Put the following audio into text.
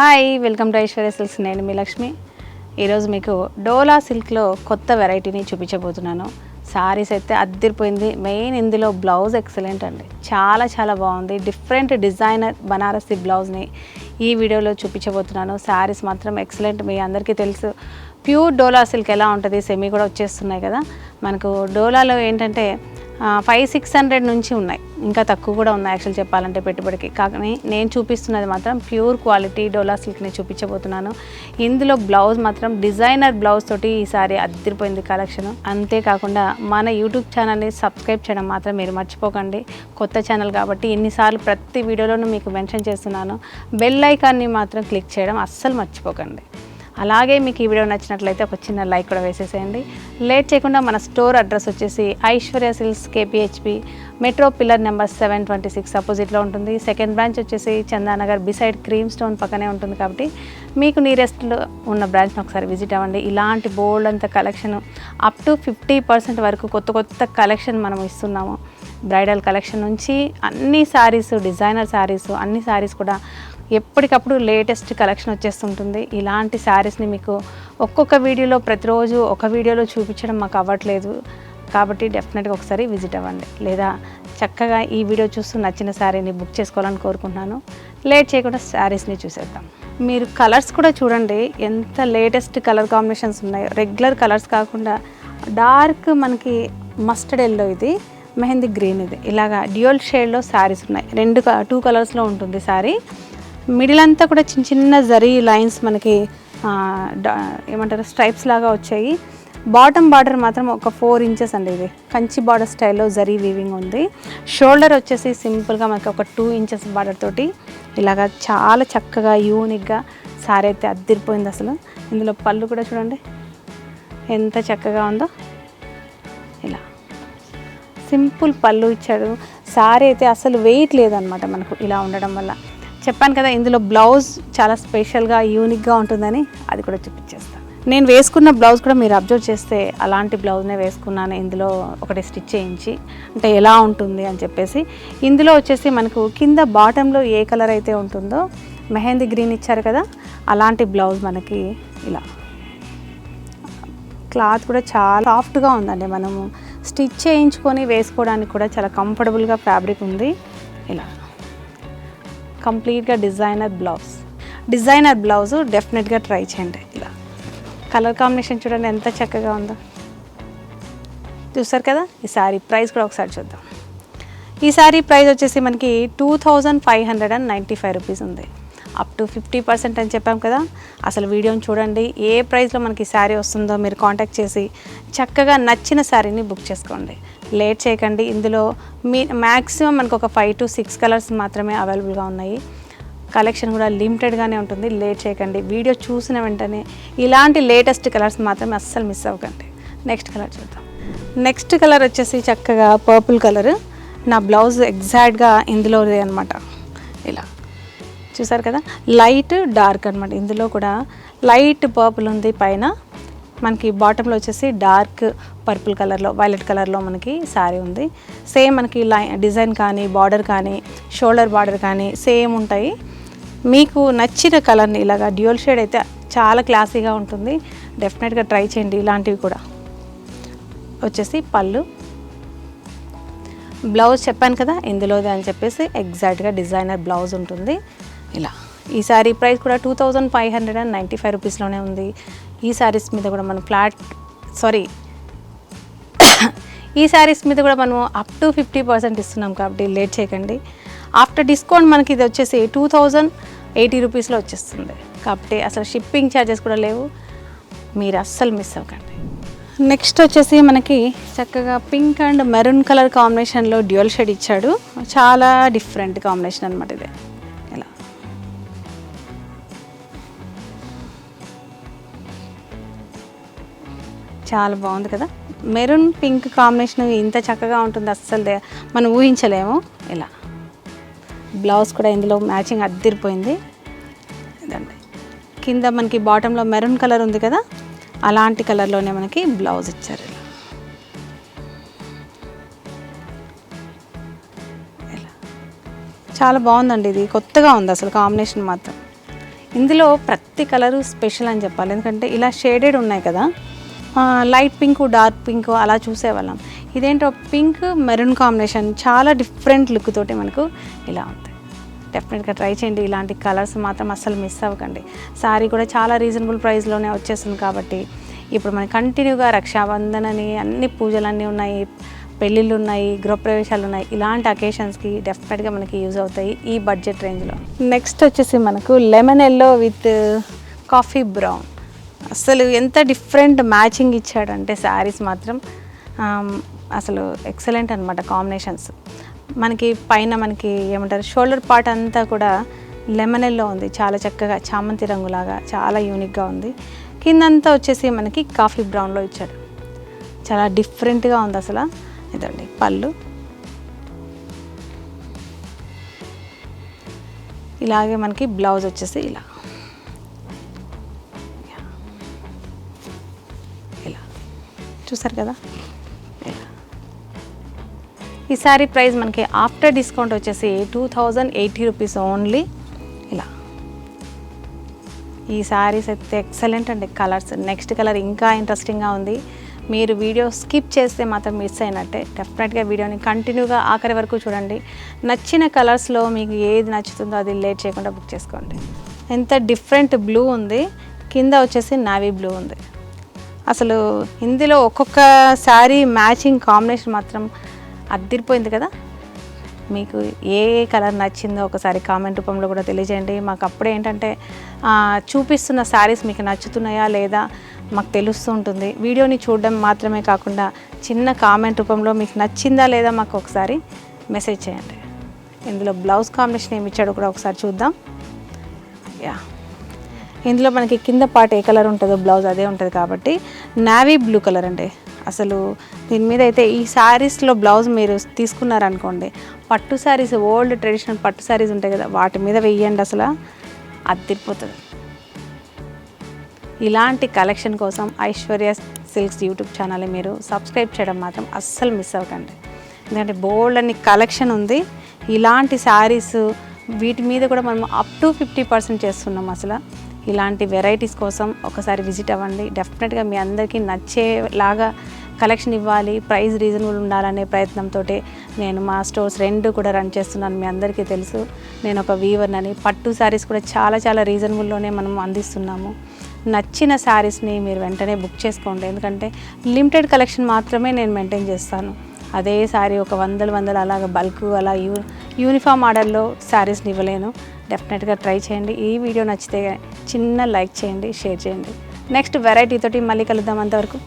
Hi welcome to Aishwarya silks. నేను మీ లక్ష్మి. ఈరోజు మీకు డోలా సిల్క్లో కొత్త వెరైటీని చూపించబోతున్నాను. సారీస్ అయితే అద్దరిపోయింది. మెయిన్ ఇందులో బ్లౌజ్ ఎక్సలెంట్ అండి, చాలా బాగుంది. డిఫరెంట్ డిజైనర్ బనారసి బ్లౌజ్ని ఈ వీడియోలో చూపించబోతున్నాను. సారీస్ మాత్రం ఎక్సలెంట్. మీ అందరికీ తెలుసు ప్యూర్ డోలా సిల్క్ ఎలా ఉంటుంది, సెమీ కూడా వచ్చేస్తున్నాయి కదా. మనకు డోలాలో ఏంటంటే 500-600 నుంచి ఉన్నాయి, ఇంకా తక్కువ కూడా ఉన్నాయి యాక్చువల్ చెప్పాలంటే పెట్టుబడికి. కానీ నేను చూపిస్తున్నది మాత్రం ప్యూర్ క్వాలిటీ డోలా సిల్క్ని చూపించబోతున్నాను. ఇందులో బ్లౌజ్ మాత్రం డిజైనర్ బ్లౌజ్ తోటి ఈసారి అద్దరిపోయింది కలెక్షన్. అంతేకాకుండా మన యూట్యూబ్ ఛానల్ని సబ్స్క్రైబ్ చేయడం మాత్రం మీరు మర్చిపోకండి. కొత్త ఛానల్ కాబట్టి ఎన్నిసార్లు ప్రతి వీడియోలోనూ మీకు మెన్షన్ చేస్తున్నాను. బెల్ ఐకాన్ని మాత్రం క్లిక్ చేయడం అస్సలు మర్చిపోకండి. అలాగే మీకు ఈ వీడియో నచ్చినట్లయితే ఒక చిన్న లైక్ కూడా వేసేసేయండి. లేట్ చేయకుండా మన స్టోర్ అడ్రస్ వచ్చేసి Aishwarya silks KPHP metro pillar number 726 అపోజిట్లో ఉంటుంది. సెకండ్ బ్రాంచ్ వచ్చేసి చందానగర్ బిసైడ్ క్రీమ్ స్టోన్ పక్కనే ఉంటుంది. కాబట్టి మీకు నియరెస్ట్లో ఉన్న బ్రాంచ్ని ఒకసారి విజిట్ అవ్వండి. ఇలాంటి బోల్డ్ అంత కలెక్షన్ అప్ టు 50% వరకు కొత్త కలెక్షన్ మనం ఇస్తున్నాము. బ్రైడల్ కలెక్షన్ నుంచి అన్ని శారీస్, డిజైనర్ శారీస్, అన్ని శారీస్ కూడా ఎప్పటికప్పుడు లేటెస్ట్ కలెక్షన్ వచ్చేస్తుంటుంది. ఇలాంటి శారీస్ని మీకు ఒక్కొక్క వీడియోలో ప్రతిరోజు ఒక వీడియోలో చూపించడం మాకు అవ్వట్లేదు. కాబట్టి డెఫినెట్గా ఒకసారి విజిట్ అవ్వండి. లేదా చక్కగా ఈ వీడియో చూస్తూ నచ్చిన శారీని బుక్ చేసుకోవాలని కోరుకుంటున్నాను. లేట్ చేయకుండా శారీస్ని చూసేద్దాం. మీరు కలర్స్ కూడా చూడండి, ఎంత లేటెస్ట్ కలర్ కాంబినేషన్స్ ఉన్నాయో. రెగ్యులర్ కలర్స్ కాకుండా డార్క్ మనకి మస్టర్డ్ ఎల్లో, ఇది మెహందీ గ్రీన్, ఇది ఇలాగా డ్యూయల్ షేడ్లో శారీస్ ఉన్నాయి. 2 కలర్స్లో ఉంటుంది శారీ. మిడిల్ అంతా కూడా చిన్న జరీ లైన్స్ మనకి ఏమంటారు స్ట్రైప్స్ లాగా వచ్చాయి. బాటమ్ బార్డర్ మాత్రం ఒక 4 ఇంచెస్ అండి, ఇది కంచి బార్డర్ స్టైల్లో జరీ వీవింగ్ ఉంది. షోల్డర్ వచ్చేసి సింపుల్గా మనకి ఒక 2 ఇంచెస్ బార్డర్ తోటి ఇలాగా చాలా చక్కగా యూనిక్గా సారీ అయితే అద్దరిపోయింది అసలు. ఇందులో పళ్ళు కూడా చూడండి ఎంత చక్కగా ఉందో. ఇలా సింపుల్ పళ్ళు ఇచ్చాడు. సారీ అయితే అసలు వెయిట్ లేదనమాట మనకు ఇలా ఉండడం వల్ల. చెప్పాను కదా ఇందులో బ్లౌజ్ చాలా స్పెషల్గా యూనిక్గా ఉంటుందని, అది కూడా చూపించేస్తాను. నేను వేసుకున్న బ్లౌజ్ కూడా మీరు అబ్జర్వ్ చేస్తే అలాంటి బ్లౌజ్నే వేసుకున్నాను. ఇందులో ఒకటి స్టిచ్ చేయించి, అంటే ఎలా ఉంటుంది అని చెప్పేసి. ఇందులో వచ్చేసి మనకు కింద బాటంలో ఏ కలర్ అయితే ఉంటుందో మెహందీ గ్రీన్ ఇచ్చారు కదా, అలాంటి బ్లౌజ్ మనకి ఇలా. క్లాత్ కూడా చాలా సాఫ్ట్గా ఉందండి. మనము స్టిచ్ చేయించుకొని వేసుకోవడానికి కూడా చాలా కంఫర్టబుల్గా ఫ్యాబ్రిక్ ఉంది. ఇలా కంప్లీట్గా డిజైనర్ బ్లౌజ్ డెఫినెట్గా ట్రై చేయండి. ఇలా కలర్ కాంబినేషన్ చూడండి ఎంత చక్కగా ఉందో. చూస్తారు కదా. ఈ సారీ ప్రైస్ కూడా ఒకసారి చూద్దాం. ఈ సారీ ప్రైస్ వచ్చేసి మనకి 2595 రూపీస్ ఉంది. అప్ టు 50% అని చెప్పాం కదా. అసలు వీడియోని చూడండి, ఏ ప్రైస్లో మనకి శారీ వస్తుందో మీరు కాంటాక్ట్ చేసి చక్కగా నచ్చిన శారీని బుక్ చేసుకోండి. లేట్ చేయకండి. ఇందులో మ్యాక్సిమం మనకు ఒక 5 to 6 కలర్స్ మాత్రమే అవైలబుల్గా ఉన్నాయి. కలెక్షన్ కూడా లిమిటెడ్గానే ఉంటుంది. లేట్ చేయకండి. వీడియో చూసిన వెంటనే ఇలాంటి లేటెస్ట్ కలర్స్ మాత్రమే అస్సలు మిస్ అవ్వకండి. నెక్స్ట్ కలర్ చూద్దాం. నెక్స్ట్ కలర్ వచ్చేసి చక్కగా పర్పుల్ కలర్. నా బ్లౌజ్ ఎగ్జాక్ట్గా ఇందులోదే అనమాట. ఇలా చూసారు కదా, లైట్ డార్క్ అనమాట. ఇందులో కూడా లైట్ పర్పుల్ ఉంది పైన, మనకి బాటంలో వచ్చేసి డార్క్ పర్పుల్ కలర్లో, వైలెట్ కలర్లో మనకి శారీ ఉంది. సేమ్ మనకి డిజైన్ కానీ, బార్డర్ కానీ, షోల్డర్ బార్డర్ కానీ సేమ్ ఉంటాయి. మీకు నచ్చిన కలర్ని ఇలాగా డ్యూయల్ షేడ్ అయితే చాలా క్లాసీగా ఉంటుంది. డెఫినెట్గా ట్రై చేయండి. ఇలాంటివి కూడా వచ్చేసి పళ్ళు, బ్లౌజ్ చెప్పాను కదా ఇందులోదే అని చెప్పేసి ఎగ్జాక్ట్గా డిజైనర్ బ్లౌజ్ ఉంటుంది. ఇలా ఈ శారీ ప్రైస్ కూడా 2595 రూపీస్లోనే ఉంది. ఈ శారీస్ మీద కూడా మనం ఈ శారీస్ మీద కూడా మనం అప్ టు 50% ఇస్తున్నాం. కాబట్టి లేట్ చేయకండి. ఆఫ్టర్ డిస్కౌంట్ మనకి ఇది వచ్చేసి 2080 రూపీస్లో వచ్చేస్తుంది. కాబట్టి అసలు షిప్పింగ్ ఛార్జెస్ కూడా లేవు. మీరు అస్సలు మిస్ అవ్వకండి. నెక్స్ట్ వచ్చేసి మనకి చక్కగా పింక్ అండ్ మెరూన్ కలర్ కాంబినేషన్లో డ్యూయల్ షేడ్ ఇచ్చాడు. చాలా డిఫరెంట్ కాంబినేషన్ అనమాట ఇది. ఇలా చాలా బాగుంది కదా. మెరూన్ పింక్ కాంబినేషన్ ఇంత చక్కగా ఉంటుంది అస్సలు మనం ఊహించలేము. ఇలా బ్లౌజ్ కూడా ఇందులో మ్యాచింగ్ అద్దరిపోయింది. ఇదండి కింద మనకి బాటంలో మెరూన్ కలర్ ఉంది కదా, అలాంటి కలర్లోనే మనకి బ్లౌజ్ ఇచ్చారు. ఇలా చాలా బాగుందండి. ఇది కొత్తగా ఉంది అసలు కాంబినేషన్ మాత్రం. ఇందులో ప్రతి కలరు స్పెషల్ అని చెప్పాలి, ఎందుకంటే ఇలా షేడెడ్ ఉన్నాయి కదా, లైట్ పింక్ డార్క్ పింక్ అలా చూసేవాళ్ళం. ఇదేంటో పింక్ మెరూన్ కాంబినేషన్ చాలా డిఫరెంట్ లుక్ తోటి మనకు ఇలా ఉంది. డెఫినెట్గా ట్రై చేయండి. ఇలాంటి కలర్స్ మాత్రం అస్సలు మిస్ అవ్వకండి. శారీ కూడా చాలా రీజనబుల్ ప్రైస్లోనే వచ్చేస్తుంది కాబట్టి ఇప్పుడు మనకి కంటిన్యూగా రక్షాబంధన్ అన్ని పూజలన్నీ ఉన్నాయి, పెళ్ళిళ్ళు ఉన్నాయి, గృహప్రవేశాలు ఉన్నాయి. ఇలాంటి అకేషన్స్కి డెఫినెట్గా మనకి యూజ్ అవుతాయి ఈ బడ్జెట్ రేంజ్లో. నెక్స్ట్ వచ్చేసి మనకు lemon yellow with coffee brown. అసలు ఎంత డిఫరెంట్ మ్యాచింగ్ ఇచ్చాడంటే శారీస్ మాత్రం అసలు ఎక్సలెంట్ అనమాట కాంబినేషన్స్. మనకి పైన మనకి ఏమంటారు షోల్డర్ పార్ట్ అంతా కూడా లెమన్ ఎల్లో ఉంది, చాలా చక్కగా చామంతి రంగులాగా చాలా యూనిక్గా ఉంది. కిందంతా వచ్చేసి మనకి కాఫీ బ్రౌన్లో ఇచ్చాడు, చాలా డిఫరెంట్గా ఉంది అసలు. ఇదండి పళ్ళు, ఇలాగే మనకి బ్లౌజ్ వచ్చేసి ఇలా చూసారు కదా. ఈ శారీ ప్రైస్ మనకి ఆఫ్టర్ డిస్కౌంట్ వచ్చేసి 2080 రూపీస్ ఓన్లీ. ఇలా ఈ శారీస్ అయితే ఎక్సలెంట్ అండి. కలర్స్, నెక్స్ట్ కలర్ ఇంకా ఇంట్రెస్టింగ్గా ఉంది. మీరు వీడియో స్కిప్ చేస్తే మాత్రం మిస్ అయినట్టే. డెఫినెట్గా వీడియోని కంటిన్యూగా ఆఖరి వరకు చూడండి. నచ్చిన కలర్స్లో మీకు ఏది నచ్చుతుందో అది లేట్ చేయకుండా బుక్ చేసుకోండి. ఎంత డిఫరెంట్ బ్లూ ఉంది, కింద వచ్చేసి నావీ బ్లూ ఉంది. అసలు ఇందులో ఒక్కొక్క శారీ మ్యాచింగ్ కాంబినేషన్ మాత్రం అద్దిరిపోయింది కదా. మీకు ఏ కలర్ నచ్చిందో ఒకసారి కామెంట్ రూపంలో కూడా తెలియజేయండి. మాకు అప్పుడే ఏంటంటే చూపిస్తున్న శారీస్ మీకు నచ్చుతున్నాయా లేదా మాకు తెలుస్తూ ఉంటుంది. వీడియోని చూడడం మాత్రమే కాకుండా చిన్న కామెంట్ రూపంలో మీకు నచ్చిందా లేదా మాకు ఒకసారి మెసేజ్ చేయండి. ఇందులో బ్లౌజ్ కాంబినేషన్ ఏమి ఇచ్చాడో కూడా ఒకసారి చూద్దాం. యా, ఇందులో మనకి కింద పార్ట్ ఏ కలర్ ఉంటుందో బ్లౌజ్ అదే ఉంటుంది కాబట్టి నావీ బ్లూ కలర్ అండి. అసలు దీని మీద అయితే ఈ శారీస్లో బ్లౌజ్ మీరు తీసుకున్నారనుకోండి, పట్టు శారీస్, ఓల్డ్ ట్రెడిషనల్ పట్టు శారీస్ ఉంటాయి కదా, వాటి మీద వెయ్యండి, అసలు అద్దిరిపోతుంది. ఇలాంటి కలెక్షన్ కోసం ఐశ్వర్య సిల్క్స్ యూట్యూబ్ ఛానల్ని మీరు సబ్స్క్రైబ్ చేయడం మాత్రం అస్సలు మిస్ అవ్వకండి. ఎందుకంటే బోల్డ్ అని కలెక్షన్ ఉంది. ఇలాంటి శారీస్ వీటి మీద కూడా మనం అప్ టు 50% చేస్తున్నాం. అసలు ఇలాంటి వెరైటీస్ కోసం ఒకసారి విజిట్ అవ్వండి. డెఫినెట్గా మీ అందరికీ నచ్చేలాగా కలెక్షన్ ఇవ్వాలి, ప్రైస్ రీజనబుల్ ఉండాలనే ప్రయత్నంతో నేను మా స్టోర్స్ 2 కూడా రన్ చేస్తున్నాను. మీ అందరికీ తెలుసు నేను ఒక వీవర్నని. పట్టు శారీస్ కూడా చాలా చాలా రీజనబుల్లోనే మనం అందిస్తున్నాము. నచ్చిన శారీస్ని మీరు వెంటనే బుక్ చేసుకోండి. ఎందుకంటే లిమిటెడ్ కలెక్షన్ మాత్రమే నేను మెయింటైన్ చేస్తాను. అదే శారీ ఒక వందలు అలాగ బల్క్ అలా యూనిఫామ్ ఆర్డర్లో శారీస్ని ఇవ్వలేను. డెఫినెట్గా ట్రై చేయండి. ఈ వీడియో నచ్చితే చిన్న లైక్ చేయండి, షేర్ చేయండి. నెక్స్ట్ వెరైటీ తోటి మళ్ళీ కలుద్దాం. అంతవరకు